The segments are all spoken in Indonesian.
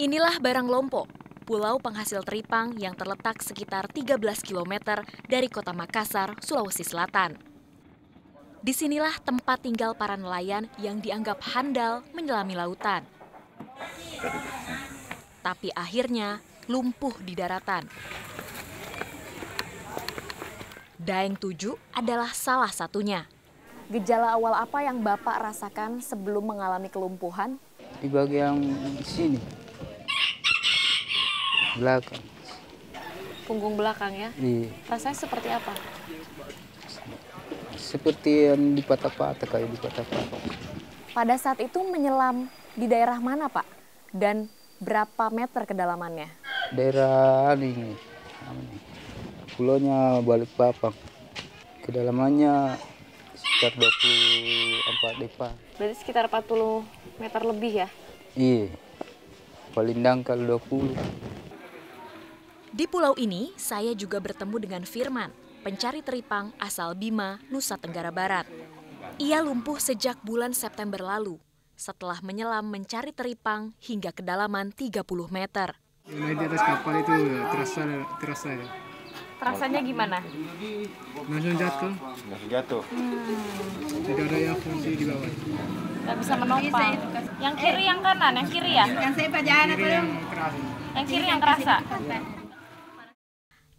Inilah Baranglompo, pulau penghasil teripang yang terletak sekitar 13 km dari kota Makassar, Sulawesi Selatan. Disinilah tempat tinggal para nelayan yang dianggap handal menyelami lautan. Tapi akhirnya lumpuh di daratan. Daeng 7 adalah salah satunya. Gejala awal apa yang Bapak rasakan sebelum mengalami kelumpuhan? Di bagian sini, belakang. Punggung belakang ya? Iya. Rasanya seperti apa? Seperti yang di patah-patah, kayak di patah-patah. Pada saat itu menyelam di daerah mana, Pak? Dan berapa meter kedalamannya? Daerah ini, pulaunya Balikpapan. Kedalamannya sekitar 24 depa. Berarti sekitar 40 meter lebih ya? Iya, paling dangkal 20. Di pulau ini, saya juga bertemu dengan Firman, pencari teripang asal Bima, Nusa Tenggara Barat. Ia lumpuh sejak bulan September lalu, setelah menyelam mencari teripang hingga kedalaman 30 meter. Naik di atas kapal itu terasa ya. Rasanya gimana? Langsung jatuh. Tidak ada yang fungsi di bawah. Nggak bisa menopang. Yang kiri, yang kanan, yang kiri ya? Yang kiri yang kerasa.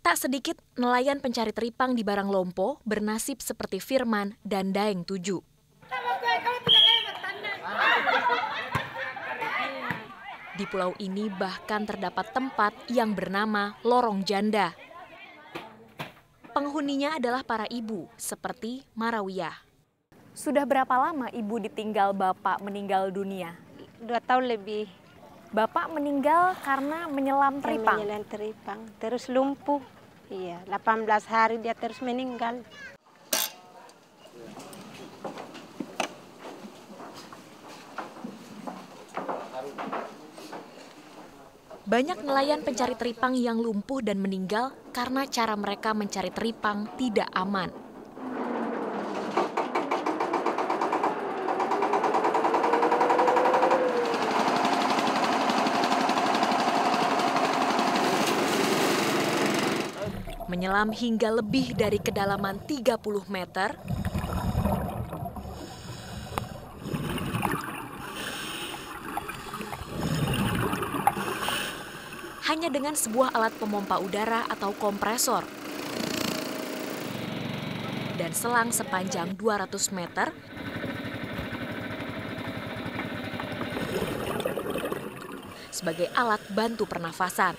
Tak sedikit nelayan pencari teripang di Baranglompo bernasib seperti Firman dan Daeng 7. Di pulau ini bahkan terdapat tempat yang bernama Lorong Janda. Penghuninya adalah para ibu seperti Marawiyah. Sudah berapa lama ibu ditinggal bapak meninggal dunia? 2 tahun lebih. Bapak meninggal karena menyelam teripang? Menyelam teripang, terus lumpuh. Iya, 18 hari dia terus meninggal. Banyak nelayan pencari teripang yang lumpuh dan meninggal karena cara mereka mencari teripang tidak aman. Menyelam hingga lebih dari kedalaman 30 meter, hanya dengan sebuah alat pemompa udara atau kompresor dan selang sepanjang 200 meter sebagai alat bantu pernafasan.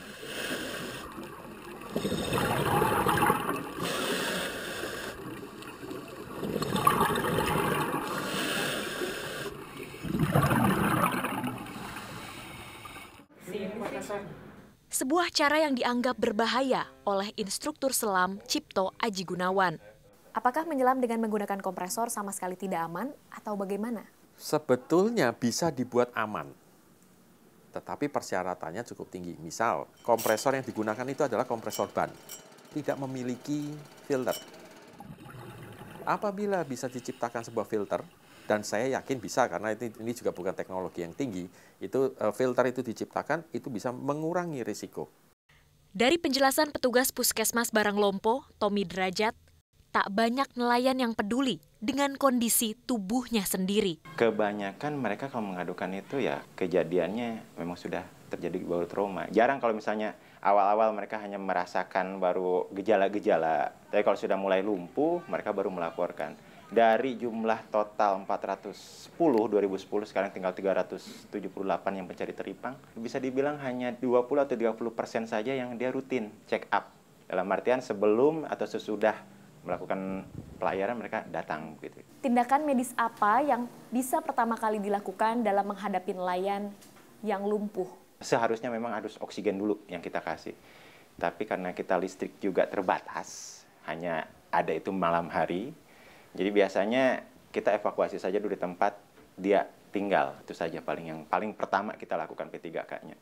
Sebuah cara yang dianggap berbahaya oleh instruktur selam Cipto Aji Gunawan. Apakah menyelam dengan menggunakan kompresor sama sekali tidak aman atau bagaimana? Sebetulnya bisa dibuat aman, tetapi persyaratannya cukup tinggi. Misal, kompresor yang digunakan itu adalah kompresor ban, tidak memiliki filter. Apabila bisa diciptakan sebuah filter, dan saya yakin bisa karena ini juga bukan teknologi yang tinggi, itu filter itu diciptakan, itu bisa mengurangi risiko. Dari penjelasan petugas Puskesmas Baranglompo, Tommy Derajat, tak banyak nelayan yang peduli dengan kondisi tubuhnya sendiri. Kebanyakan mereka kalau mengadukan itu ya kejadiannya memang sudah terjadi baru trauma. Jarang kalau misalnya awal-awal mereka hanya merasakan baru gejala-gejala. Tapi kalau sudah mulai lumpuh, mereka baru melaporkan. Dari jumlah total 410 2010 sekarang tinggal 378 yang pencari teripang. Bisa dibilang hanya 20 atau 30% saja yang dia rutin check up. Dalam artian sebelum atau sesudah melakukan pelayaran mereka datang gitu. Tindakan medis apa yang bisa pertama kali dilakukan dalam menghadapi nelayan yang lumpuh? Seharusnya memang harus oksigen dulu yang kita kasih. Tapi karena kita listrik juga terbatas, hanya ada itu malam hari. Jadi biasanya kita evakuasi saja dulu di tempat dia tinggal. Itu saja yang paling pertama kita lakukan P3K-nya.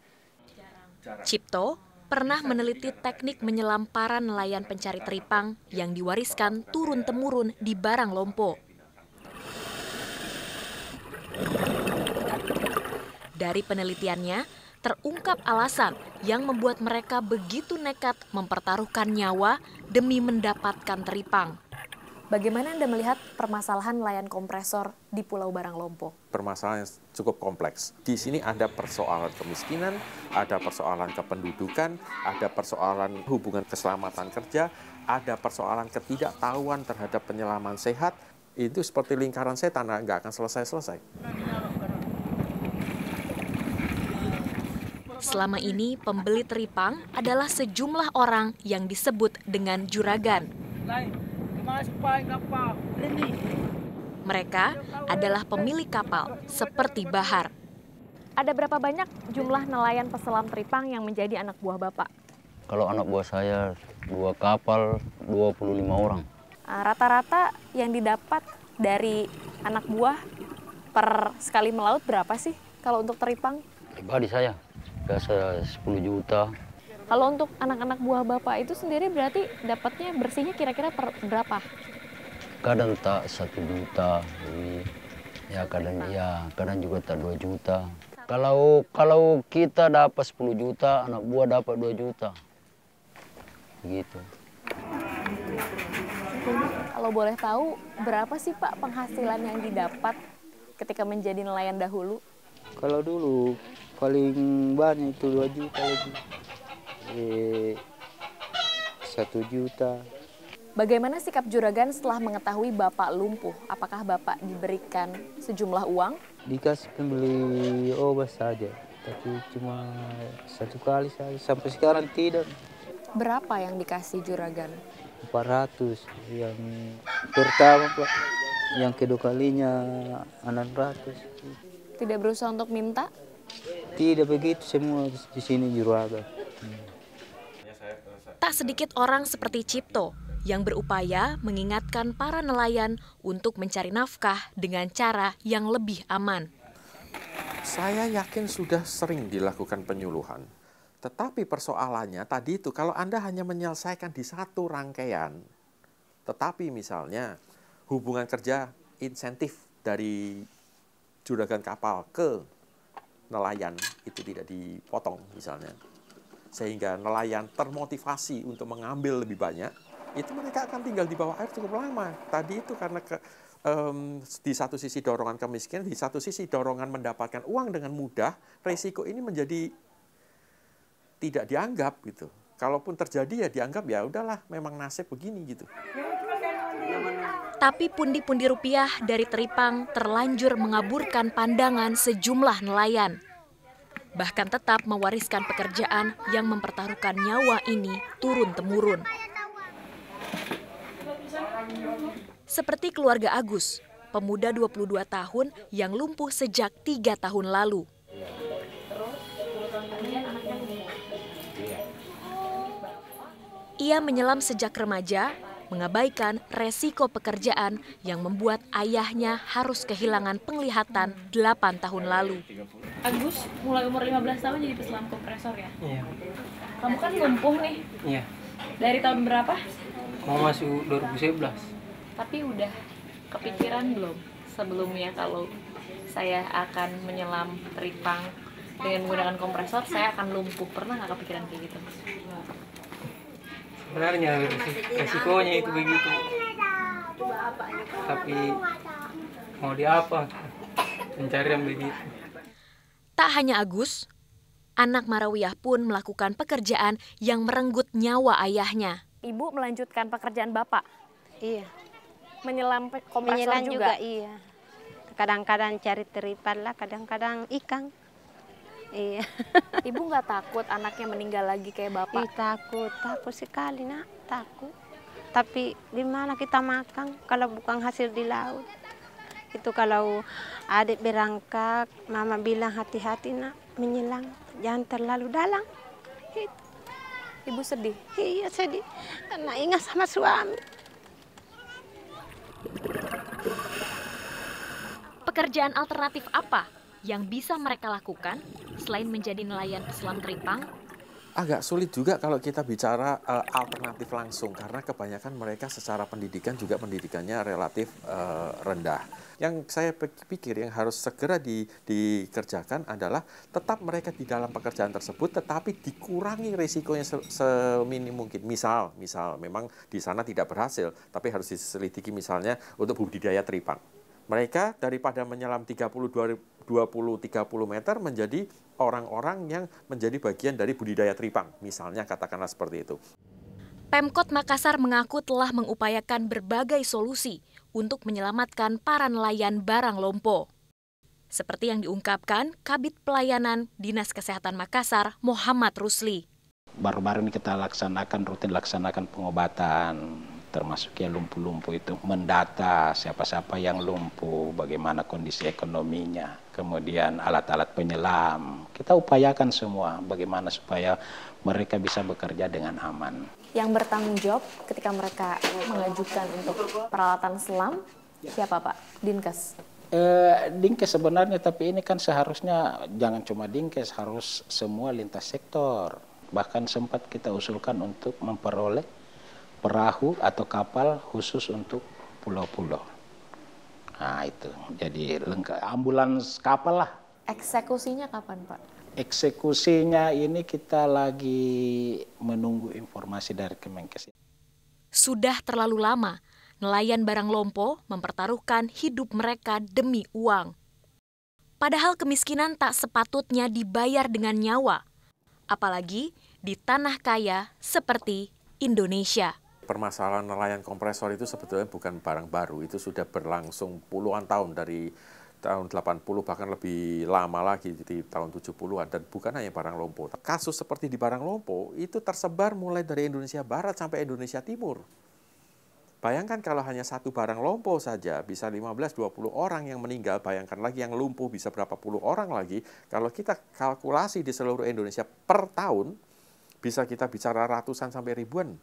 Cipto pernah meneliti teknik menyelam para nelayan pencari teripang yang diwariskan turun-temurun di Baranglompo. Dari penelitiannya, terungkap alasan yang membuat mereka begitu nekat mempertaruhkan nyawa demi mendapatkan teripang. Bagaimana Anda melihat permasalahan nelayan kompresor di Pulau Baranglompo? Permasalahan yang cukup kompleks. Di sini ada persoalan kemiskinan, ada persoalan kependudukan, ada persoalan hubungan keselamatan kerja, ada persoalan ketidaktahuan terhadap penyelaman sehat. Itu seperti lingkaran setan, nggak akan selesai-selesai. Selama ini pembeli teripang adalah sejumlah orang yang disebut dengan juragan. Mereka adalah pemilik kapal seperti Bahar. Ada berapa banyak jumlah nelayan peselam teripang yang menjadi anak buah Bapak? Kalau anak buah saya 2 kapal 25 orang. Rata-rata yang didapat dari anak buah per sekali melaut berapa sih kalau untuk teripang? Pribadi saya biasa 10 juta. Kalau untuk anak-anak buah Bapak itu sendiri berarti dapatnya bersihnya kira-kira per berapa? Kadang tak 1 juta, ya kadang juga tak 2 juta. Kalau kita dapat 10 juta, anak buah dapat 2 juta. Begitu. Kalau boleh tahu berapa sih Pak penghasilan yang didapat ketika menjadi nelayan dahulu? Kalau dulu paling banyak itu 2 juta lebih. 1 juta. Bagaimana sikap juragan setelah mengetahui Bapak lumpuh? Apakah Bapak diberikan sejumlah uang? Dikasih pembeli obat saja, tapi cuma 1 kali saja. Sampai sekarang tidak. Berapa yang dikasih juragan? 400 yang pertama Pak, yang kedua kalinya 600. Tidak berusaha untuk minta? Tidak begitu semua di sini juragan. Tak sedikit orang seperti Cipto yang berupaya mengingatkan para nelayan untuk mencari nafkah dengan cara yang lebih aman. Saya yakin sudah sering dilakukan penyuluhan. Tetapi persoalannya tadi itu, kalau Anda hanya menyelesaikan di satu rangkaian, tetapi misalnya hubungan kerja insentif dari juragan kapal ke nelayan itu tidak dipotong misalnya, sehingga nelayan termotivasi untuk mengambil lebih banyak, itu mereka akan tinggal di bawah air cukup lama. Tadi itu karena di satu sisi dorongan kemiskinan, di satu sisi dorongan mendapatkan uang dengan mudah, resiko ini menjadi tidak dianggap gitu. Kalaupun terjadi ya dianggap ya udahlah, memang nasib begini gitu. Tapi pundi-pundi rupiah dari teripang terlanjur mengaburkan pandangan sejumlah nelayan. Bahkan tetap mewariskan pekerjaan yang mempertaruhkan nyawa ini turun-temurun. Seperti keluarga Agus, pemuda 22 tahun yang lumpuh sejak 3 tahun lalu. Ia menyelam sejak remaja, mengabaikan resiko pekerjaan yang membuat ayahnya harus kehilangan penglihatan 8 tahun lalu. Agus mulai umur 15 tahun jadi peselam kompresor ya? Iya. Kamu kan lumpuh nih. Iya. Dari tahun berapa? Mau masuk 2011. Tapi udah kepikiran belum sebelumnya kalau saya akan menyelam teripang dengan menggunakan kompresor, saya akan lumpuh? Pernah nggak kepikiran kayak gitu? Sebenarnya resikonya itu begitu. Tapi mau di apa? Pencarian begitu. Tak hanya Agus, anak Marawiyah pun melakukan pekerjaan yang merenggut nyawa ayahnya. Ibu melanjutkan pekerjaan Bapak? Iya. Menyelam kompresor Menyelam juga? iya. Kadang-kadang cari teripal lah, kadang-kadang ikan. Iya. Ibu nggak takut anaknya meninggal lagi kayak Bapak? Takut sekali nak, takut. Tapi di mana kita makan kalau bukan hasil di laut? Itu kalau adik berangkat, mama bilang hati-hati nak menyelam, jangan terlalu dalam. Itu. Ibu sedih? Iya sedih, karena ingat sama suami. Pekerjaan alternatif apa yang bisa mereka lakukan selain menjadi nelayan peselam teripang? Agak sulit juga kalau kita bicara alternatif langsung, karena kebanyakan mereka secara pendidikan juga pendidikannya relatif rendah. Yang saya pikir yang harus segera dikerjakan adalah tetap mereka di dalam pekerjaan tersebut, tetapi dikurangi risikonya seminim mungkin. Misal memang di sana tidak berhasil, tapi harus diselidiki misalnya untuk budidaya teripang. Mereka daripada menyelam 20-30 meter menjadi orang-orang yang menjadi bagian dari budidaya teripang. Misalnya katakanlah seperti itu. Pemkot Makassar mengaku telah mengupayakan berbagai solusi untuk menyelamatkan para nelayan barang lompo. Seperti yang diungkapkan Kabid Pelayanan Dinas Kesehatan Makassar, Muhammad Rusli. Baru-baru ini kita rutin laksanakan pengobatan, termasuk yang lumpuh-lumpuh itu, mendata siapa-siapa yang lumpuh, bagaimana kondisi ekonominya, kemudian alat-alat penyelam. Kita upayakan semua bagaimana supaya mereka bisa bekerja dengan aman. Yang bertanggung jawab ketika mereka mengajukan untuk peralatan selam, siapa Pak? Dinkes? Dinkes sebenarnya, tapi ini kan seharusnya jangan cuma Dinkes, harus semua lintas sektor. Bahkan sempat kita usulkan untuk memperoleh perahu atau kapal khusus untuk pulau-pulau. Nah itu, jadi lengkap, ambulans kapal lah. Eksekusinya kapan Pak? Eksekusinya ini kita lagi menunggu informasi dari Kemenkes. Sudah terlalu lama, nelayan barang lompo mempertaruhkan hidup mereka demi uang. Padahal kemiskinan tak sepatutnya dibayar dengan nyawa, apalagi di tanah kaya seperti Indonesia. Permasalahan nelayan kompresor itu sebetulnya bukan barang baru, itu sudah berlangsung puluhan tahun dari tahun 80 bahkan lebih lama lagi di tahun 70-an, dan bukan hanya barang lompo. Kasus seperti di barang lompo itu tersebar mulai dari Indonesia Barat sampai Indonesia Timur. Bayangkan kalau hanya satu barang lompo saja bisa 15-20 orang yang meninggal, bayangkan lagi yang lumpuh bisa berapa puluh orang lagi. Kalau kita kalkulasi di seluruh Indonesia per tahun bisa kita bicara ratusan sampai ribuan